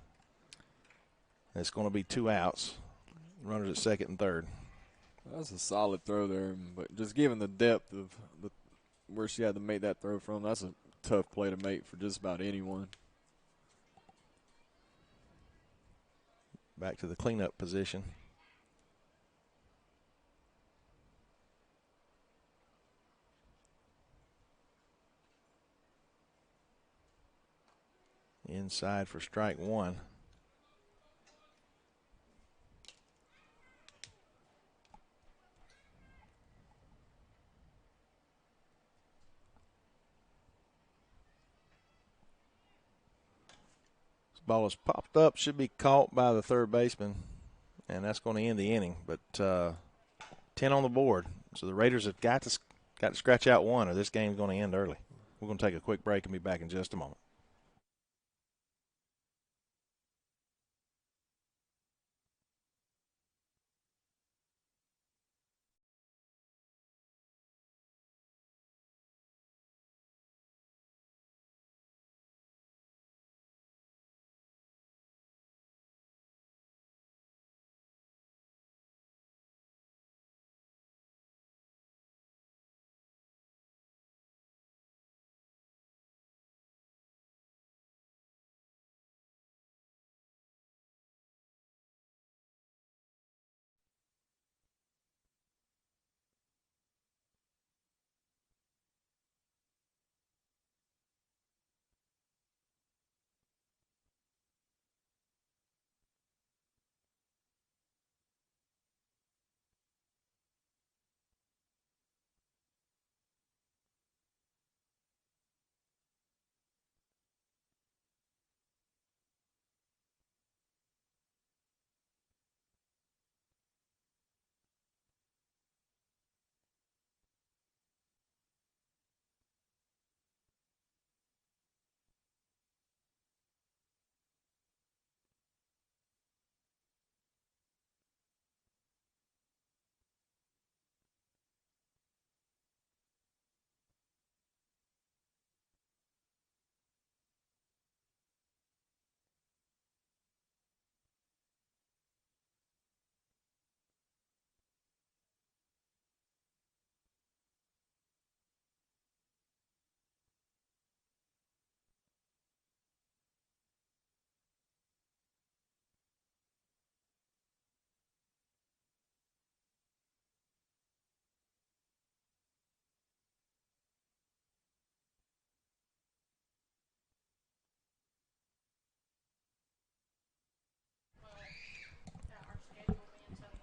It's going to be 2 outs. Runners at second and third. That's a solid throw there, but just given the depth of where she had to make that throw from, that's a tough play to make for just about anyone. Back to the cleanup position. Inside for strike one. This ball is popped up, should be caught by the third baseman, and that's going to end the inning. But 10 on the board, so the Raiders have got to scratch out one, or this game's going to end early. We're going to take a quick break and be back in just a moment.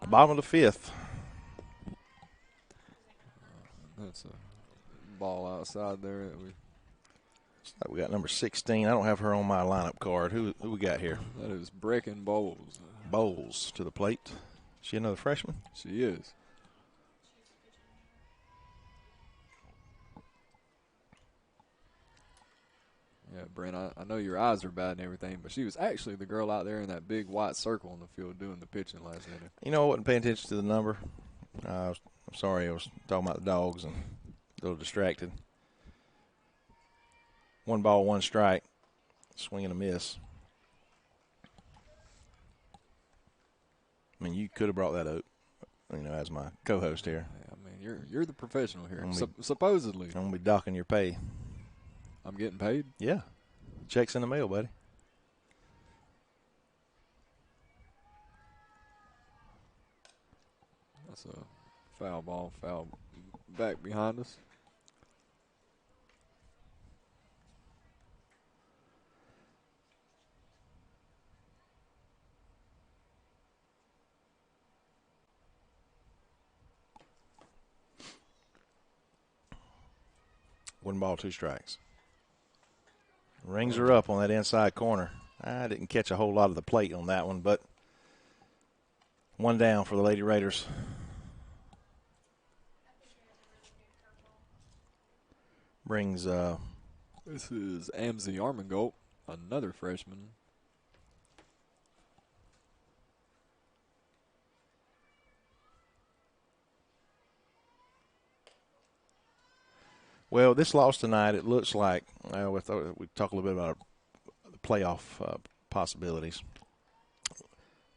Bottom of the fifth. That's a ball outside there. We got number 16. I don't have her on my lineup card. Who we got here? That is Brecken Bowles. Bowles to the plate. She another freshman? She is. Yeah, Brent, I know your eyes are bad and everything, but she was actually the girl out there in that big white circle on the field doing the pitching last inning. You know, I wasn't paying attention to the number. I'm sorry, I was talking about the dogs and a little distracted. 1 ball, 1 strike. Swing and a miss. I mean, you could have brought that up, as my co-host here. Yeah, I mean, you're the professional here. I'm Supposedly. I'm going to be docking your pay. I'm getting paid? Yeah. Check's in the mail, buddy. That's a foul ball, foul back behind us. One ball, 2 strikes. Rings her up on that inside corner. I didn't catch a whole lot of the plate on that one, but 1 down for the Lady Raiders. Brings This is Amzie Armengol, another freshman. well, this loss tonight, it looks like we thought we'd talk a little bit about the playoff possibilities.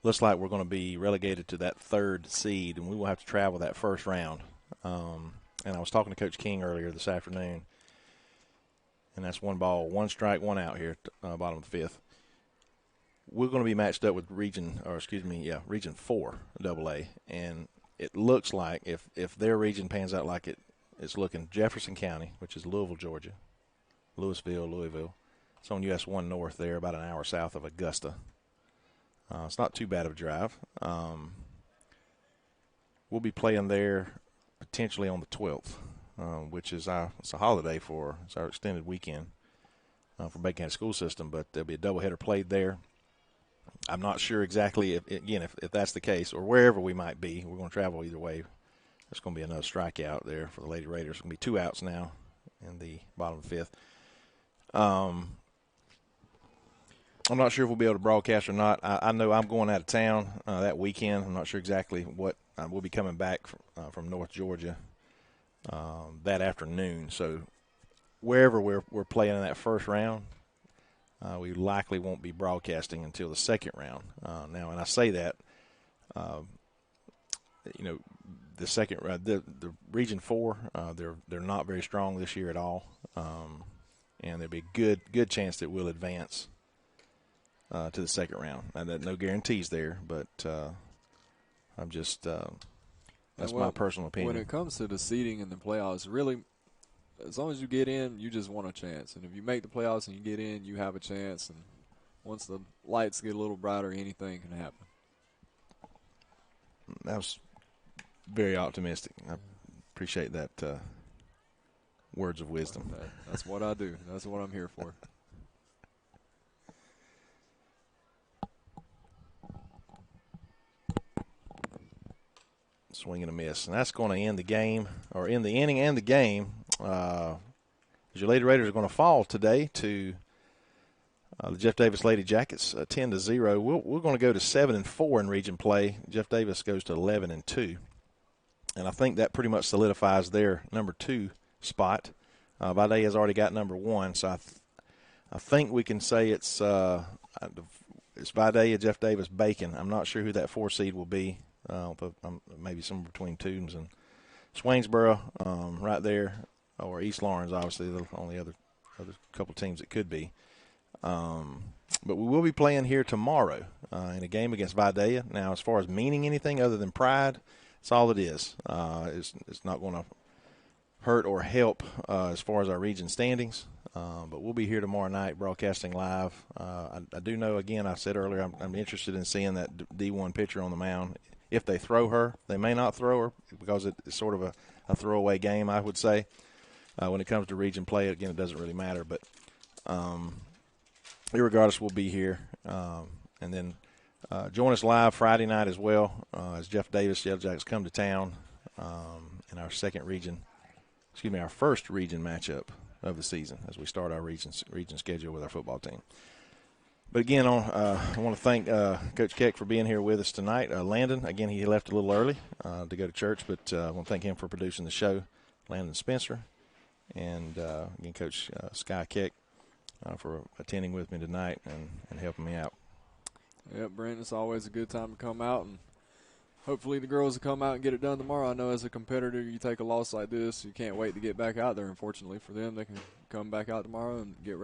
Looks like we're going to be relegated to that 3rd seed, and we will have to travel that first round. And I was talking to Coach King earlier this afternoon, and that's 1 ball, 1 strike, 1 out here at bottom of the 5th. We're going to be matched up with Region 4 AA, and it looks like if their region pans out like it's looking, Jefferson County, which is Louisville, Georgia, Louisville. It's on US 1 North there, about an hour south of Augusta. It's not too bad of a drive. We'll be playing there potentially on the 12th, which is it's a holiday it's our extended weekend for Bacon County School System, but there'll be a doubleheader played there. I'm not sure exactly if that's the case or wherever we might be. We're going to travel either way. There's going to be another strikeout there for the Lady Raiders. It's going to be 2 outs now in the bottom of the 5th. I'm not sure if we'll be able to broadcast or not. I know I'm going out of town that weekend. I'm not sure exactly what. We'll be coming back from North Georgia that afternoon. So wherever we're playing in that first round, we likely won't be broadcasting until the second round. Now, and I say that, the second round, the Region 4, they're not very strong this year at all, and there'll be a good chance that we'll advance to the second round. No guarantees there, but I'm just that's my personal opinion. When it comes to the seeding in the playoffs, really, as long as you get in, you just want a chance. And if you make the playoffs and you get in, you have a chance. And once the lights get a little brighter, anything can happen. That was very optimistic. I appreciate that words of wisdom. That's what I do. That's what I'm here for. Swing and a miss. And that's going to end the game, or end the inning and the game. Your Lady Raiders are going to fall today to the Jeff Davis Lady Jackets, 10-0. We're going to go to 7-4 in region play. Jeff Davis goes to 11-2. And I think that pretty much solidifies their number 2 spot. Vidalia has already got number 1, so I think we can say it's Vidalia, Jeff Davis, Bacon. I'm not sure who that 4 seed will be. Maybe somewhere between Toombs and Swainsboro, right there, or East Lawrence, obviously, the only other couple teams it could be. But we will be playing here tomorrow in a game against Vidalia. Now, as far as meaning anything other than pride, that's all it is. It's not going to hurt or help as far as our region standings. But we'll be here tomorrow night broadcasting live. I do know, again, I said earlier, I'm interested in seeing that D1 pitcher on the mound. If they throw her, they may not throw her because it's sort of a throwaway game, I would say. When it comes to region play, again, it doesn't really matter. But irregardless, we'll be here. And then Join us live Friday night as well as Jeff Davis, Yellow Jackets come to town in our our first region matchup of the season as we start our region schedule with our football team. But again, I want to thank Coach Keck for being here with us tonight. Landon, again, he left a little early to go to church, but I want to thank him for producing the show. Landon Spencer, and again, Coach Sky Keck for attending with me tonight and helping me out. Yep, Brent, it's always a good time to come out, and hopefully the girls will come out and get it done tomorrow. I know as a competitor, you take a loss like this, you can't wait to get back out there. Unfortunately for them, they can come back out tomorrow and get